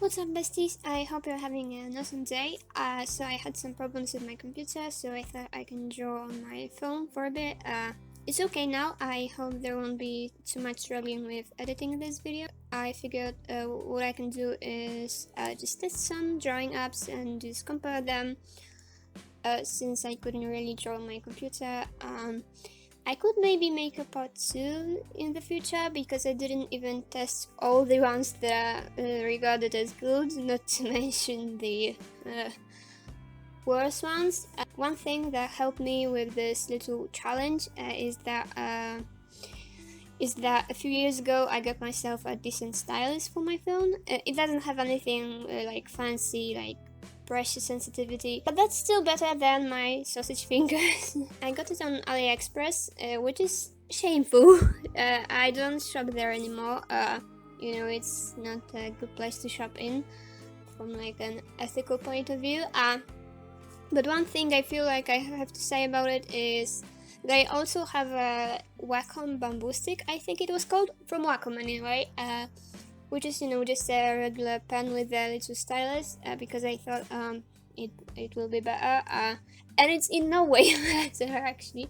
What's up, besties? I hope you're having an awesome day. So I had some problems with my computer, so I thought I can draw on my phone for a bit. It's okay now. I hope there won't be too much struggling with editing this video. I figured what I can do is just test some drawing apps and just compare them. Since I couldn't really draw on my computer, I could maybe make a part 2 in the future, because I didn't even test all the ones that are regarded as good, not to mention the worst ones. One thing that helped me with this little challenge is that a few years ago I got myself a decent stylus for my phone. It doesn't have anything like fancy, like pressure sensitivity, but that's still better than my sausage fingers. I got it on AliExpress, which is shameful. I don't shop there anymore. You know, it's not a good place to shop in from like an ethical point of view. But one thing I feel like I have to say about it is they also have a Wacom bamboo stick, I think it was called, from Wacom anyway, which is, you know, just a regular pen with a little stylus, because I thought it will be better, and it's in no way better actually,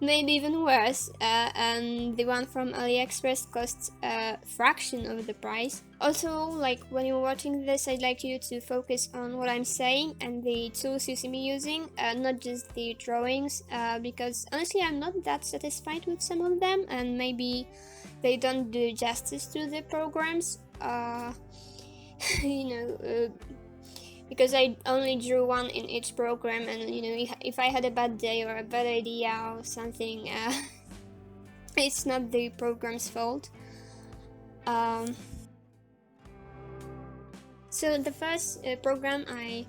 maybe even worse, and the one from AliExpress costs a fraction of the price. Also, like, when you're watching this, I'd like you to focus on what I'm saying and the tools you see me using, not just the drawings, because honestly I'm not that satisfied with some of them, and maybe they don't do justice to the programs, you know, because I only drew one in each program, and you know, if I had a bad day or a bad idea or something, it's not the program's fault. So the first program I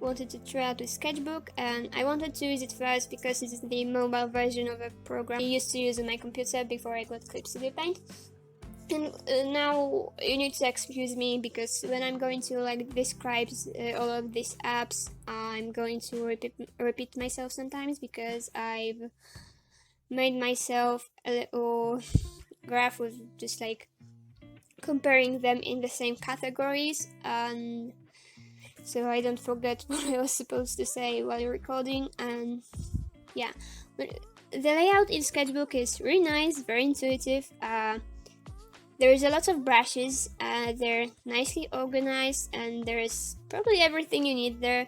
wanted to try out was Sketchbook, and I wanted to use it first because it is the mobile version of a program I used to use on my computer before I got Clip Studio Paint. And now you need to excuse me, because when I'm going to like describe all of these apps, I'm going to repeat myself sometimes, because I've made myself a little graph with just like comparing them in the same categories, and so I don't forget what I was supposed to say while recording. And yeah, but the layout in Sketchbook is really nice, very intuitive. There's a lot of brushes, they're nicely organized, and there's probably everything you need there.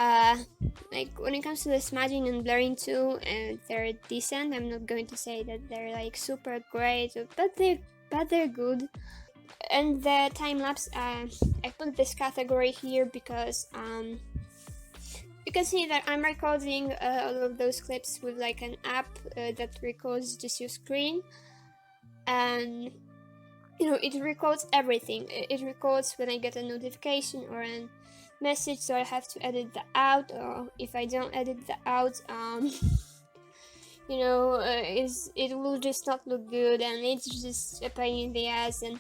Like, when it comes to the smudging and blurring too, they're decent. I'm not going to say that they're like super great, but they're good. And the time lapse, I put this category here because you can see that I'm recording all of those clips with like an app that records just your screen, and you know, it records everything. It records when I get a notification or a message, so I have to edit that out, or if I don't edit that out, you know, it will just not look good, and it's just a pain in the ass. And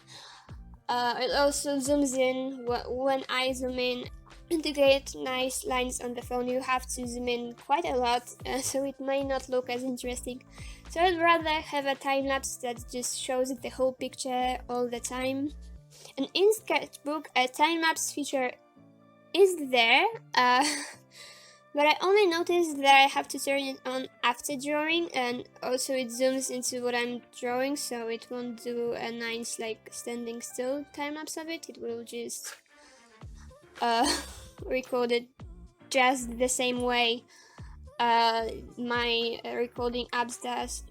it also zooms in when I zoom in. And to get nice lines on the phone, you have to zoom in quite a lot, so it may not look as interesting. So I'd rather have a time-lapse that just shows the whole picture all the time. And in Sketchbook, a time-lapse feature is there, but I only noticed that I have to turn it on after drawing, and also it zooms into what I'm drawing, so it won't do a nice like standing still time-lapse of it. It will just record it just the same way my recording apps does,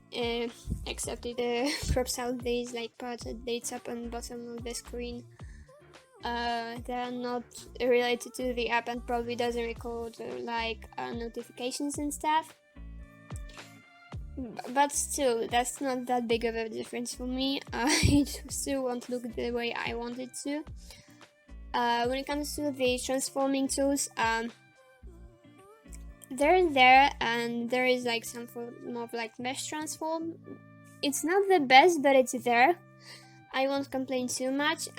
except it crops out these like parts at the top and bottom of the screen. They are not related to the app, and probably doesn't record like notifications and stuff. But still, that's not that big of a difference for me. It still won't look the way I want it to. When it comes to the transforming tools, they're there, and there is like some form of like mesh transform. It's not the best, but it's there. I won't complain too much.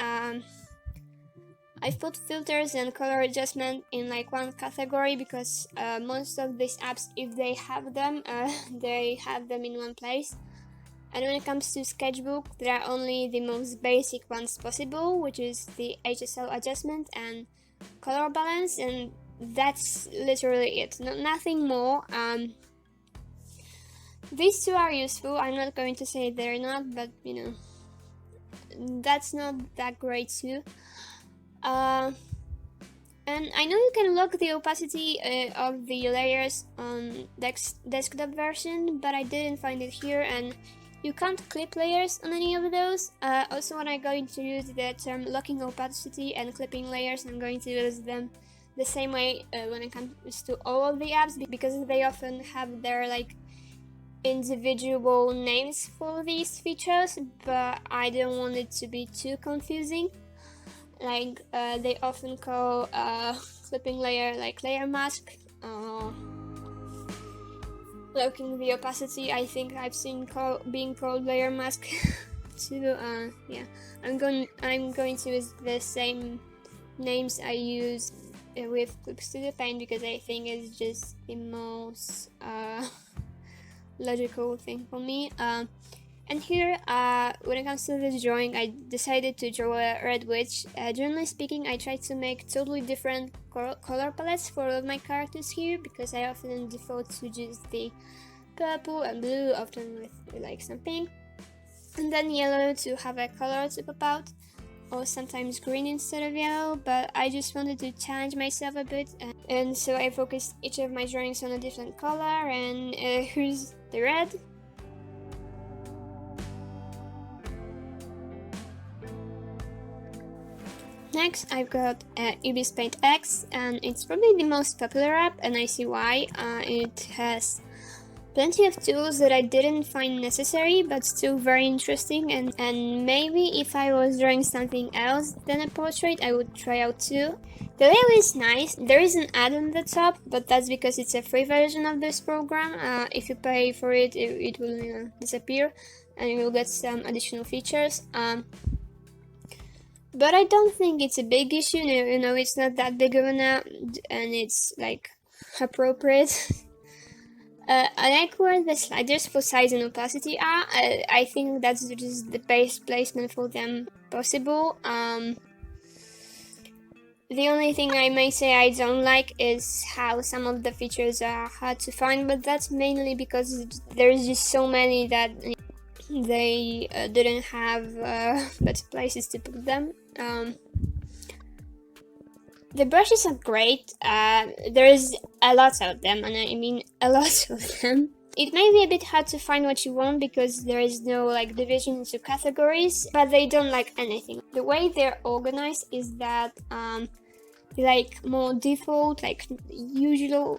I've put filters and color adjustment in like one category, because most of these apps, if they have them, they have them in one place. And when it comes to sketchbook, there are only the most basic ones possible, which is the HSL adjustment and color balance, and that's literally it. Nothing more. These two are useful. I'm not going to say they're not, but you know, that's not that great too. And I know you can lock the opacity of the layers on desktop version, but I didn't find it here, and you can't clip layers on any of those. Also, when I'm going to use the term locking opacity and clipping layers, I'm going to use them the same way when it comes to all of the apps, because they often have their like individual names for these features, but I don't want it to be too confusing. Like they often call clipping layer like layer mask, locking the opacity I think I've seen being called layer mask too. Yeah, I'm going to use the same names I use with Clip Studio Paint, because I think it's just the most logical thing for me. And here, when it comes to this drawing, I decided to draw a red witch. Generally speaking, I try to make totally different color palettes for all of my characters here, because I often default to just the purple and blue, often with like some pink, and then yellow to have a color to pop out, or sometimes green instead of yellow, but I just wanted to challenge myself a bit, and so I focused each of my drawings on a different color, and here's the red. Next, I've got spadex, and it's probably the most popular app, and I see why. It has plenty of tools that I didn't find necessary, but still very interesting, and maybe if I was drawing something else than a portrait, I would try out too. The layout is nice. There is an ad on the top, but that's because it's a free version of this program. If you pay for it, it will disappear, and you will get some additional features. But I don't think it's a big issue. You know, it's not that big of an app, and it's like appropriate. I like where the sliders for size and opacity are. I think that's just the best placement for them possible. The only thing I may say I don't like is how some of the features are hard to find, but that's mainly because there's just so many that they didn't have better places to put them. The brushes are great. There's a lot of them, and I mean a lot of them. It may be a bit hard to find what you want because there is no like division into categories, but they don't like anything. The way they're organized is that like more default, like usual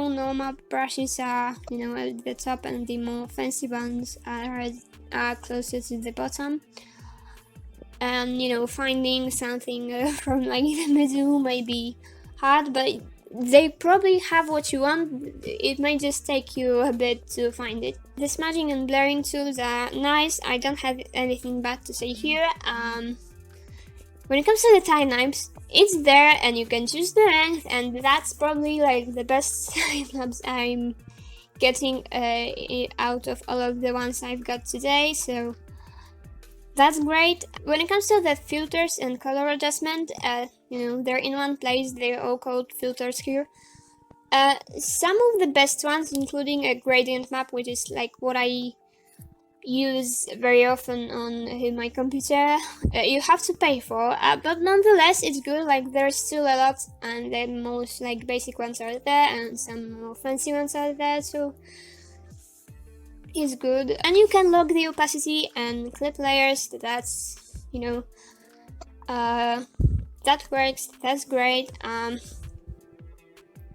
normal brushes are, you know, at the top, and the more fancy ones are closer to the bottom. And you know, finding something from like the middle may be hard, but they probably have what you want. It might just take you a bit to find it. The smudging and blurring tools are nice. I don't have anything bad to say here. When it comes to the time lapse, it's there and you can choose the length, and that's probably like the best time lapse I'm getting out of all of the ones I've got today, so that's great. When it comes to the filters and color adjustment, you know, they're in one place. They're all called filters here. Some of the best ones, including a gradient map, which is like what I use very often on my computer, you have to pay for, but nonetheless it's good. Like there's still a lot, and the most like basic ones are there, and some more fancy ones are there, so it's good. And you can lock the opacity and clip layers. That's, you know, that works. That's great.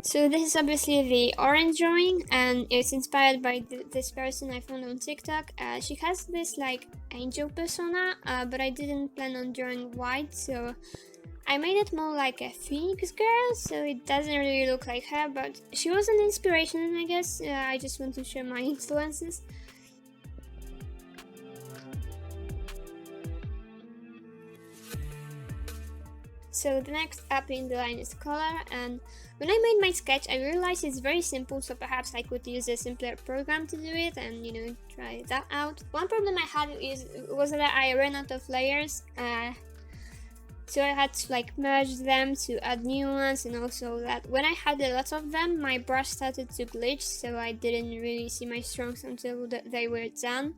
So this is obviously the orange drawing, and it's inspired by this person I found on TikTok. She has this like angel persona, but I didn't plan on drawing white, so I made it more like a phoenix girl, so it doesn't really look like her, but she was an inspiration, I guess. I just want to share my influences. So the next up in the line is color, and when I made my sketch I realized it's very simple, so perhaps I could use a simpler program to do it and try that out. One problem I had was that I ran out of layers, so I had to merge them to add new ones, and also that when I had a lot of them my brush started to glitch, so I didn't really see my strokes until they were done.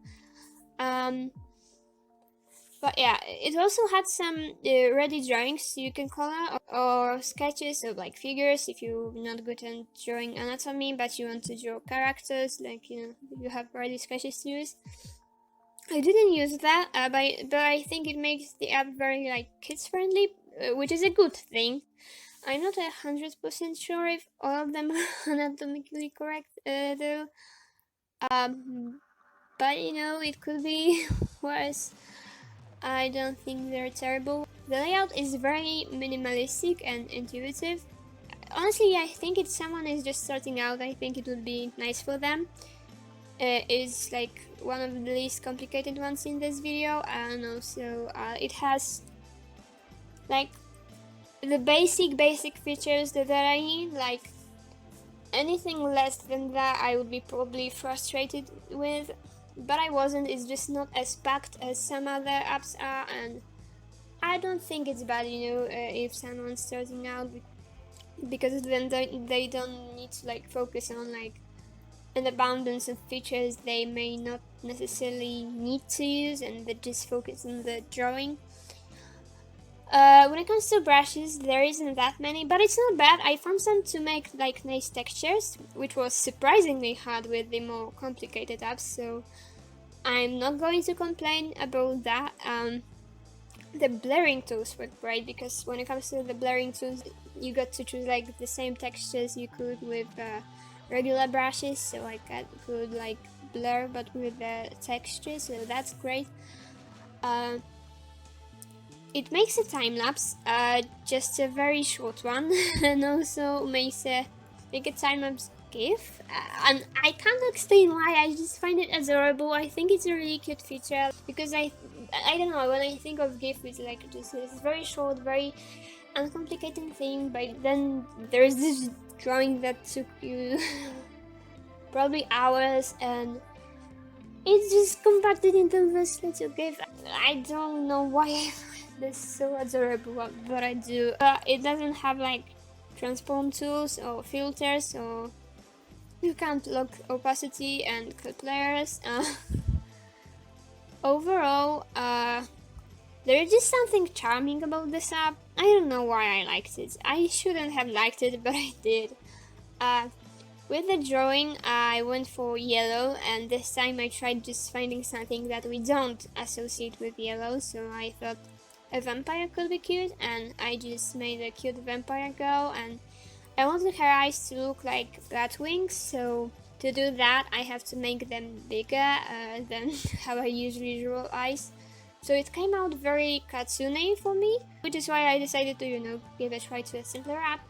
But yeah, it also had some ready drawings you can color, or sketches of figures if you're not good at drawing anatomy but you want to draw characters, you have ready sketches to use. I didn't use that, but I think it makes the app very kids friendly, which is a good thing. I'm not 100% sure if all of them are anatomically correct though, but it could be worse. I don't think they're terrible. The layout is very minimalistic and intuitive. Honestly, I think if someone is just starting out, I think it would be nice for them. It's one of the least complicated ones in this video, and also it has the basic features that I need. Anything less than that I would be probably frustrated with, but I wasn't. It's just not as packed as some other apps are, and I don't think it's bad, if someone's starting out, because then they don't need to focus on an abundance of features they may not necessarily need to use, and they just focus on the drawing. When it comes to brushes, there isn't that many, but it's not bad. I found some to make nice textures, which was surprisingly hard with the more complicated apps, so I'm not going to complain about that. The blurring tools work great, because when it comes to the blurring tools, you got to choose the same textures you could with regular brushes, so I could blur but with the textures, so that's great. It makes a time lapse, just a very short one, and also makes a time lapse GIF, and I can't explain why. I just find it adorable. I think it's a really cute feature, because I don't know, when I think of GIF, it's just this very short, very uncomplicated thing, but then there's this drawing that took you probably hours, and it's just compacted into this little GIF. I don't know why I find this so adorable, but I do. It doesn't have transform tools or filters, or you can't lock opacity and clip layers. Overall, there is just something charming about this app. I don't know why I liked it. I shouldn't have liked it, but I did. With the drawing, I went for yellow, and this time I tried just finding something that we don't associate with yellow, so I thought a vampire could be cute, and I just made a cute vampire girl, and I wanted her eyes to look like bat wings, so to do that I have to make them bigger than how I usually draw eyes. So it came out very cartoony for me, which is why I decided to, give a try to a simpler app.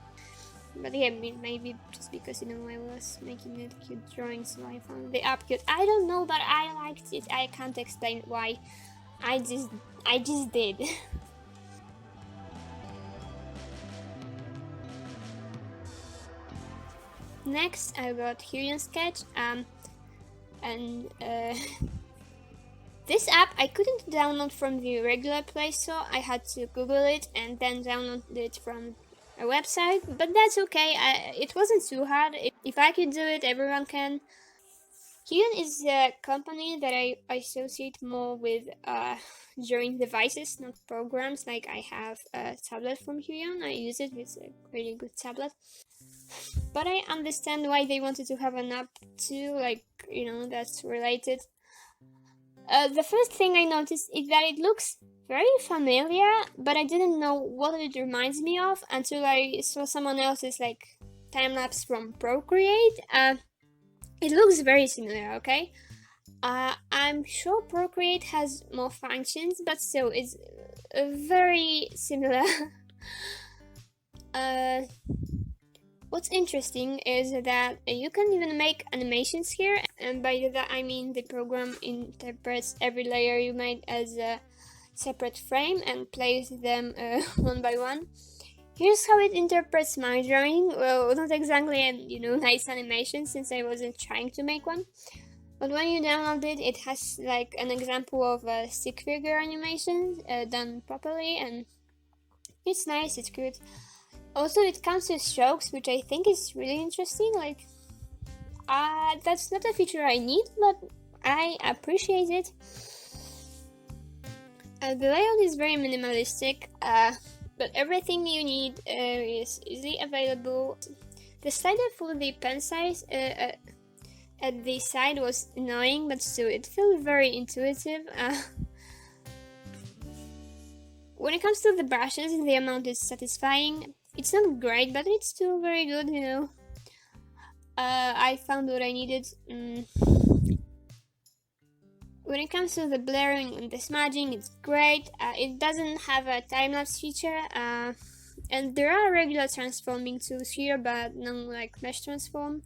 But yeah, maybe just because, I was making a cute drawing, so I found the app cute. I don't know, but I liked it. I can't explain why. I just did. Next, I got Huron Sketch, and this app I couldn't download from the regular Play Store. I had to Google it and then download it from a website, but that's okay. It wasn't too hard. If I could do it, everyone can. Huron is a company that I associate more with drawing devices, not programs. I have a tablet from Huron. I use it. It's a really good tablet. But I understand why they wanted to have an app too, that's related. The first thing I noticed is that it looks very familiar, but I didn't know what it reminds me of until I saw someone else's time-lapse from Procreate. It looks very similar, okay? I'm sure Procreate has more functions, but still, it's very similar. What's interesting is that you can even make animations here, and by that I mean the program interprets every layer you made as a separate frame and place them one by one. Here's how it interprets my drawing. Well, not exactly a nice animation, since I wasn't trying to make one. But when you download it, it has like an example of a stick figure animation done properly, and it's nice, it's good. Also, it comes with strokes, which I think is really interesting. Like, that's not a feature I need, but I appreciate it. The layout is very minimalistic, but everything you need is easily available. The slider for the pen size at the side was annoying, but still it felt very intuitive. When it comes to the brushes, the amount is satisfying. It's not great, but it's still very good, I found what I needed. When it comes to the blurring and the smudging, it's great. It doesn't have a time-lapse feature, and there are regular transforming tools here, but no like mesh transform.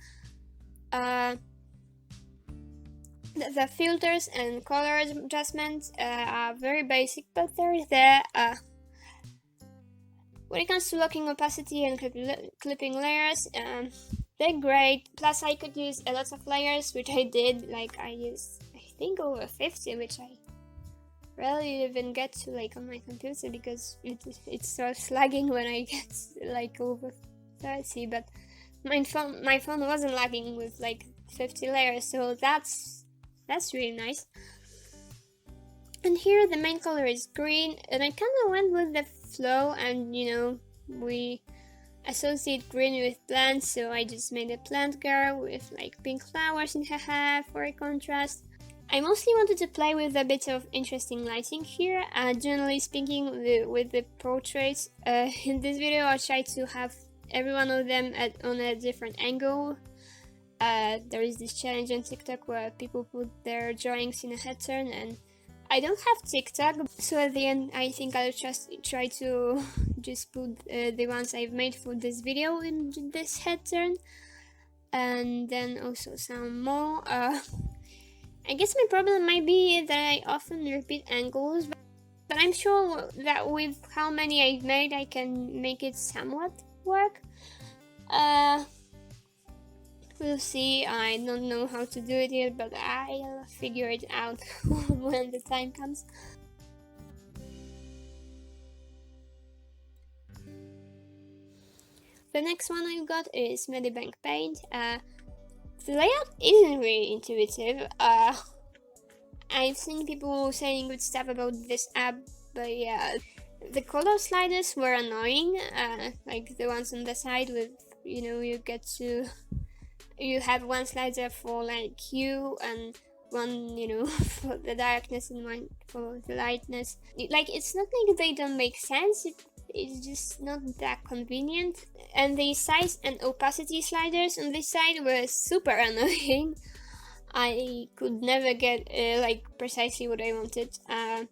The filters and color adjustments are very basic, but they're there. When it comes to locking opacity and clipping layers, they're great. Plus, I could use a lot of layers, which I did. Like, I used, I think, over 50, which I rarely even get to like on my computer, because it starts lagging when I get like over 30. But my phone wasn't lagging with like 50 layers, so that's really nice. And here the main color is green, and I kind of went with the flow, and we associate green with plants, so I just made a plant girl with like pink flowers in her hair for a contrast. I mostly wanted to play with a bit of interesting lighting here. Generally speaking, with the portraits in this video, I'll try to have every one of them on a different angle. There is this challenge on TikTok where people put their drawings in a head turn, and I don't have TikTok, so at the end I think I'll just try to just put the ones I've made for this video in this head turn, and then also some more. I guess my problem might be that I often repeat angles, but I'm sure that with how many I've made, I can make it somewhat work. We'll see. I don't know how to do it yet, but I'll figure it out when the time comes. The next one I've got is Medibank Paint. The layout isn't really intuitive. I've seen people saying good stuff about this app, but yeah, the color sliders were annoying. Like the ones on the side with, you have one slider for like hue and one, for the darkness and one for the lightness. Like, it's not like they don't make sense. It's just not that convenient. And the size and opacity sliders on this side were super annoying. I could never get like precisely what I wanted. And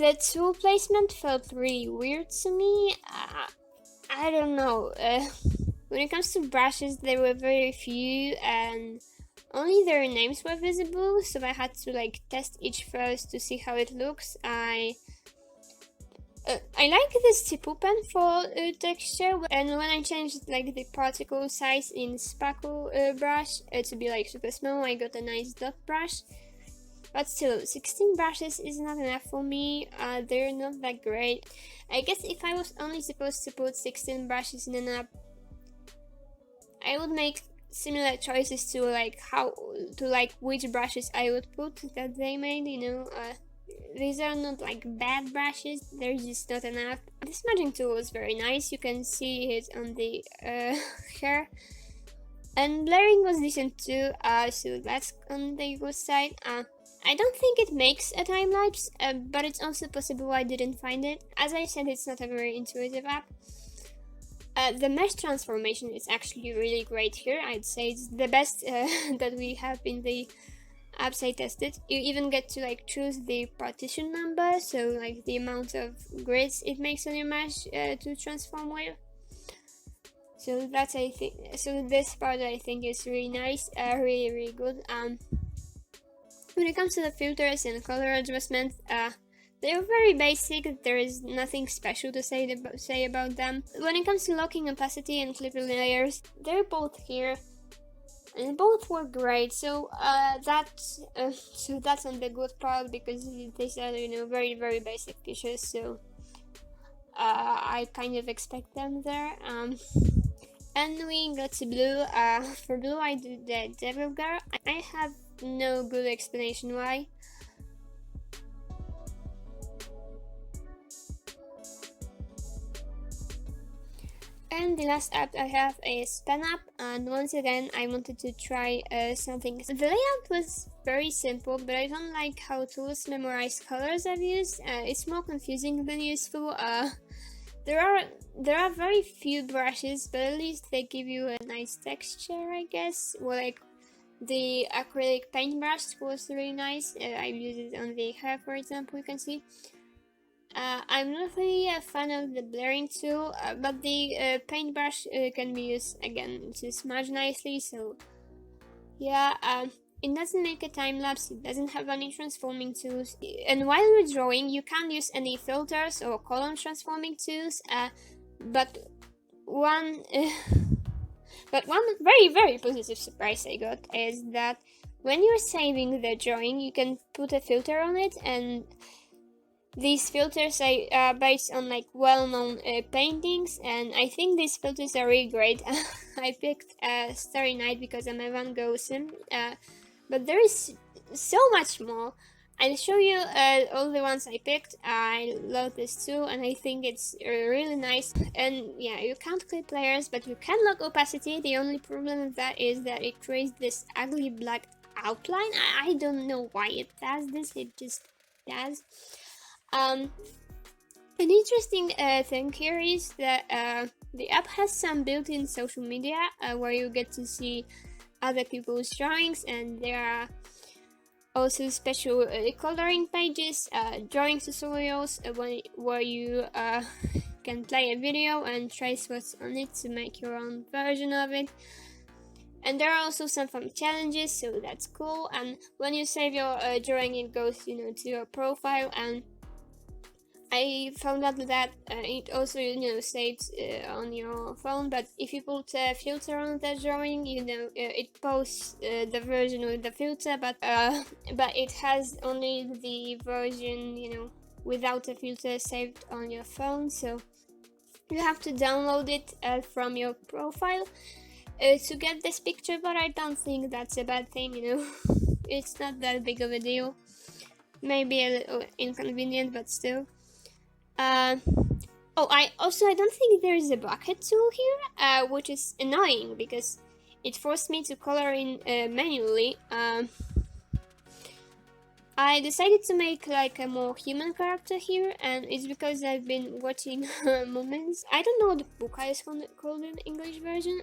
the tool placement felt really weird to me. I don't know. When it comes to brushes, there were very few, and only their names were visible, so I had to like test each first to see how it looks. I like this Tipu pen for texture, and when I changed like the particle size in spackle brush to be like super small, I got a nice dot brush. But still, 16 brushes is not enough for me. They're not that great. I guess if I was only supposed to put 16 brushes in an app, I would make similar choices to which brushes I would put that they made, these are not like bad brushes, they're just not enough. The smudging tool was very nice, you can see it on the hair. And blurring was decent too, so that's on the good side. I don't think it makes a time lapse, but it's also possible I didn't find it. As I said, it's not a very intuitive app. The mesh transformation is actually really great here. I'd say it's the best that we have in the apps I tested. You even get to like choose the partition number, so like the amount of grids it makes on your mesh to transform with. So that's this part I think is really nice, really good. When it comes to the filters and color adjustment, they're very basic. There is nothing special to say about them. When it comes to locking opacity and clipping layers, they're both here, and both work great. So that's on the good part, because these are, you know, very basic features. So I kind of expect them there. And we got to blue. For blue, I do the Devil Girl. I have no good explanation why. And the last app I have is spinup, and once again I wanted to try something. The layout was very simple, but I don't like how tools memorize colors I've used. It's more confusing than useful. There are very few brushes, but at least they give you a nice texture, I guess. Well, like the acrylic paintbrush was really nice. I used it on the hair, for example, you can see. I'm not really a fan of the blurring tool, but the paintbrush can be used again to smudge nicely, so yeah. It doesn't make a time lapse, it doesn't have any transforming tools, and while you're drawing you can't use any filters or column transforming tools, but one very positive surprise I got is that when you're saving the drawing you can put a filter on it, and these filters are based on like well-known paintings, and I think these filters are really great. I picked Starry Night because I'm a Van Gogh sim, but there is so much more. I'll show you all the ones I picked. I love this too, and I think it's really nice. And yeah, you can't clip layers, but you can lock opacity. The only problem with that is that it creates this ugly black outline. I don't know why it does this, it just does. An interesting thing here is that the app has some built-in social media where you get to see other people's drawings, and there are also special coloring pages, drawing tutorials where you can play a video and trace what's on it to make your own version of it. And there are also some fun challenges, so that's cool. And when you save your drawing, it goes, you know, to your profile, and I found out that it also, you know, saves on your phone, but if you put a filter on the drawing, you know, it posts the version with the filter, but it has only the version, you know, without a filter saved on your phone, so you have to download it from your profile to get this picture, but I don't think that's a bad thing, you know. It's not that big of a deal. Maybe a little inconvenient, but still. I don't think there is a bucket tool here, which is annoying because it forced me to color in manually. I decided to make like a more human character here, and it's because I've been watching Moments. I don't know what the book is called in English version,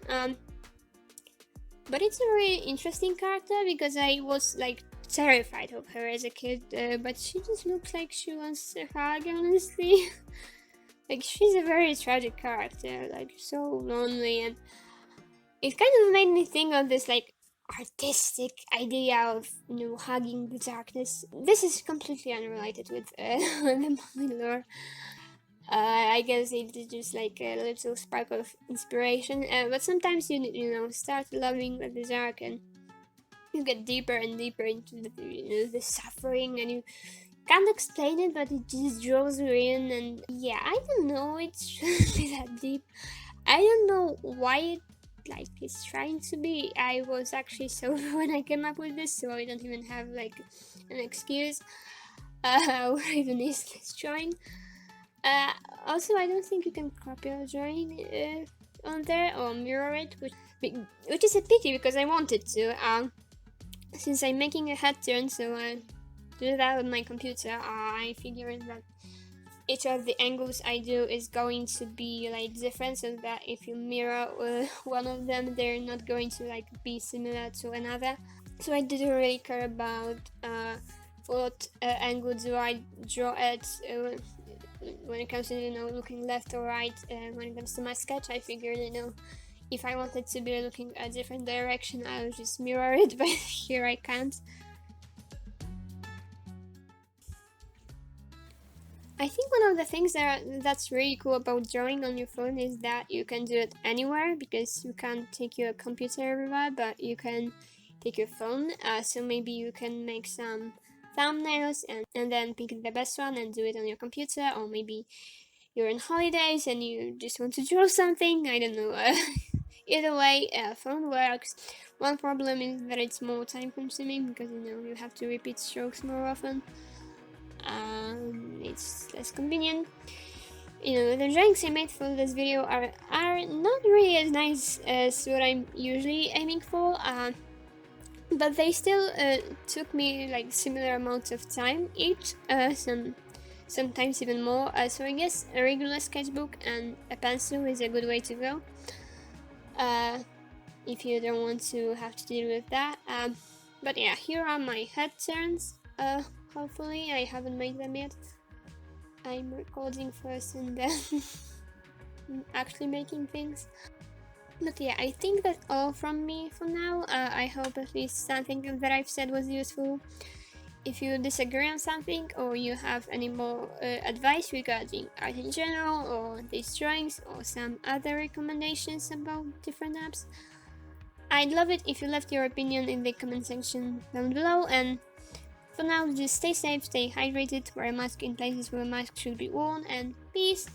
but it's a really interesting character because I was like terrified of her as a kid, but she just looks like she wants a hug, honestly. Like, she's a very tragic character, like so lonely, and it kind of made me think of this like artistic idea of, you know, hugging the darkness. This is completely unrelated with the movie lore. I guess it's just like a little spark of inspiration, but sometimes you know, start loving the dark, and you get deeper and deeper into the, you know, the suffering, and you can't explain it, but it just draws you in. And yeah, I don't know, it's really that deep. I don't know why it like is trying to be. I was actually sober when I came up with this, so I don't even have like an excuse or even is this drawing. Also, I don't think you can copy your drawing on there or mirror it, which is a pity because I wanted to. Since I'm making a head turn, so I do that on my computer, I figured that each of the angles I do is going to be like different, so that if you mirror one of them, they're not going to like be similar to another. So I didn't really care about what angle do I draw at when it comes to, you know, looking left or right. When it comes to my sketch, I figured, you know, if I wanted to be looking a different direction, I'll just mirror it, but here I can't. I think one of the things that's really cool about drawing on your phone is that you can do it anywhere, because you can't take your computer everywhere, but you can take your phone. So maybe you can make some thumbnails and then pick the best one and do it on your computer, or maybe you're on holidays and you just want to draw something, I don't know. Either way, phone works. One problem is that it's more time consuming, because you have to repeat strokes more often. It's less convenient. The drawings I made for this video are not really as nice as what I'm usually aiming for, but they still took me like similar amounts of time each, sometimes even more, so I guess a regular sketchbook and a pencil is a good way to go, if you don't want to have to deal with that. But yeah, here are my head turns. Hopefully I haven't made them yet. I'm recording first and then actually making things. But yeah, I think that's all from me for now. I hope at least something that I've said was useful. If you disagree on something, or you have any more advice regarding art in general, or these drawings, or some other recommendations about different apps, I'd love it if you left your opinion in the comment section down below. And for now, just stay safe, stay hydrated, wear a mask in places where a mask should be worn, and peace!